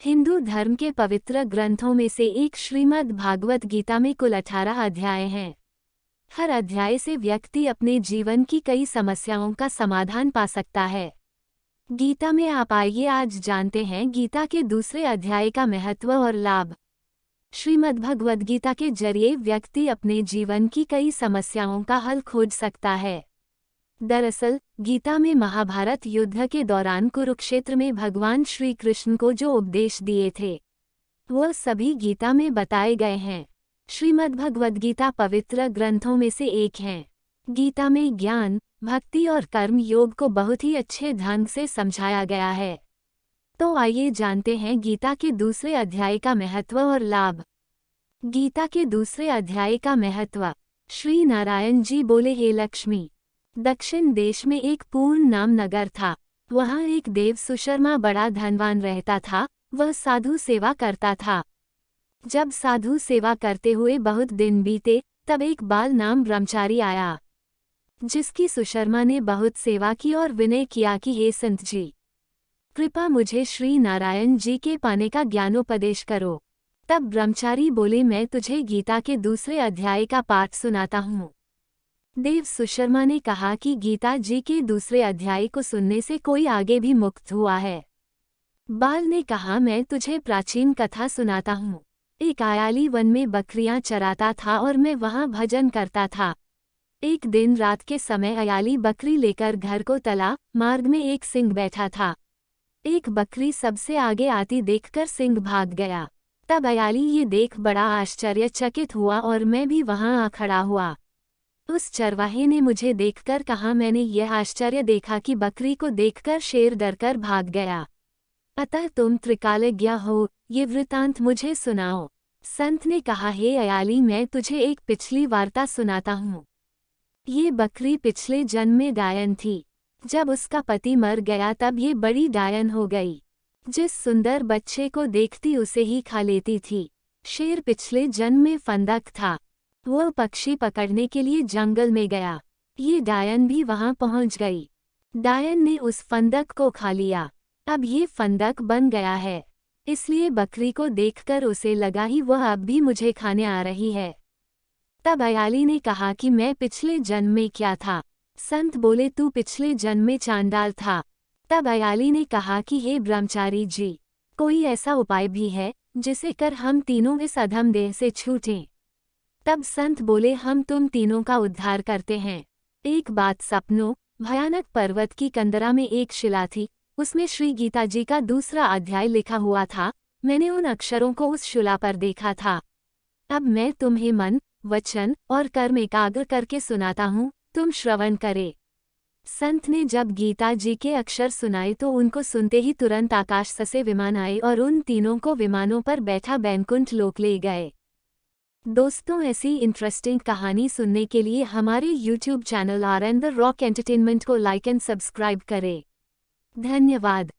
हिंदू धर्म के पवित्र ग्रंथों में से एक श्रीमद् भागवत गीता में कुल 18 अध्याय हैं। हर अध्याय से व्यक्ति अपने जीवन की कई समस्याओं का समाधान पा सकता है। गीता में आप आइए आज जानते हैं गीता के दूसरे अध्याय का महत्व और लाभ। श्रीमद् भगवद गीता के जरिए व्यक्ति अपने जीवन की कई समस्याओं का हल खोज सकता है। दरअसल गीता में महाभारत युद्ध के दौरान कुरुक्षेत्र में भगवान श्री कृष्ण को जो उपदेश दिए थे वह सभी गीता में बताए गए हैं। श्रीमद् भगवद गीता पवित्र ग्रंथों में से एक है। गीता में ज्ञान, भक्ति और कर्म योग को बहुत ही अच्छे ढंग से समझाया गया है। तो आइए जानते हैं गीता के दूसरे अध्याय का महत्व और लाभ। गीता के दूसरे अध्याय का महत्व। श्री नारायण जी बोले, हे लक्ष्मी। दक्षिण देश में एक पूर्ण नाम नगर था। वहाँ एक देव सुशर्मा बड़ा धनवान रहता था। वह साधु सेवा करता था। जब साधु सेवा करते हुए बहुत दिन बीते तब एक बाल नाम ब्रह्मचारी आया, जिसकी सुशर्मा ने बहुत सेवा की और विनय किया कि हे संत जी, कृपा मुझे श्री नारायण जी के पाने का ज्ञानोपदेश करो। तब ब्रह्मचारी बोले, मैं तुझे गीता के दूसरे अध्याय का पाठ सुनाता हूँ। देव सुशर्मा ने कहा कि गीता जी के दूसरे अध्याय को सुनने से कोई आगे भी मुक्त हुआ है। बाल ने कहा, मैं तुझे प्राचीन कथा सुनाता हूँ। एक आयाली वन में बकरियां चराता था और मैं वहां भजन करता था। एक दिन रात के समय अयाली बकरी लेकर घर को तला। मार्ग में एक सिंह बैठा था। एक बकरी सबसे आगे आती देखकर सिंह भाग गया। तब अयाली ये देख बड़ा आश्चर्यचकित हुआ और मैं भी वहां आ खड़ा हुआ। उस चरवाहे ने मुझे देखकर कहा, मैंने यह आश्चर्य देखा कि बकरी को देखकर शेर डरकर भाग गया। अतः तुम त्रिकालज्ञ हो, ये वृतांत मुझे सुनाओ। संत ने कहा, हे अयाली, मैं तुझे एक पिछली वार्ता सुनाता हूँ। ये बकरी पिछले जन्म में डायन थी। जब उसका पति मर गया तब ये बड़ी डायन हो गई। जिस सुंदर बच्चे को देखती उसे ही खा लेती थी। शेर पिछले जन्म में फंदक था। वह पक्षी पकड़ने के लिए जंगल में गया। ये डायन भी वहां पहुंच गई। डायन ने उस फंदक को खा लिया। अब ये फंदक बन गया है, इसलिए बकरी को देखकर उसे लगा ही वह अब भी मुझे खाने आ रही है। तब अयाली ने कहा कि मैं पिछले जन्म में क्या था। संत बोले, तू पिछले जन्म में चांडाल था। तब अयाली ने कहा कि हे ब्रह्मचारी जी, कोई ऐसा उपाय भी है जिसे कर हम तीनों इस अधम देह से छूटें। तब संत बोले, हम तुम तीनों का उद्धार करते हैं। एक बात सपनों, भयानक पर्वत की कंदरा में एक शिला थी। उसमें श्री गीता जी का दूसरा अध्याय लिखा हुआ था। मैंने उन अक्षरों को उस शिला पर देखा था। अब मैं तुम्हें मन, वचन और कर्म एकाग्र करके सुनाता हूँ, तुम श्रवण करे। संत ने जब गीता जी के अक्षर सुनाए तो उनको सुनते ही तुरंत आकाश से विमान आए और उन तीनों को विमानों पर बैठा बैकुंठ लोक ले गए। दोस्तों, ऐसी इंटरेस्टिंग कहानी सुनने के लिए हमारे YouTube channel R N the Rock Entertainment को लाइक एंड सब्सक्राइब करें। धन्यवाद।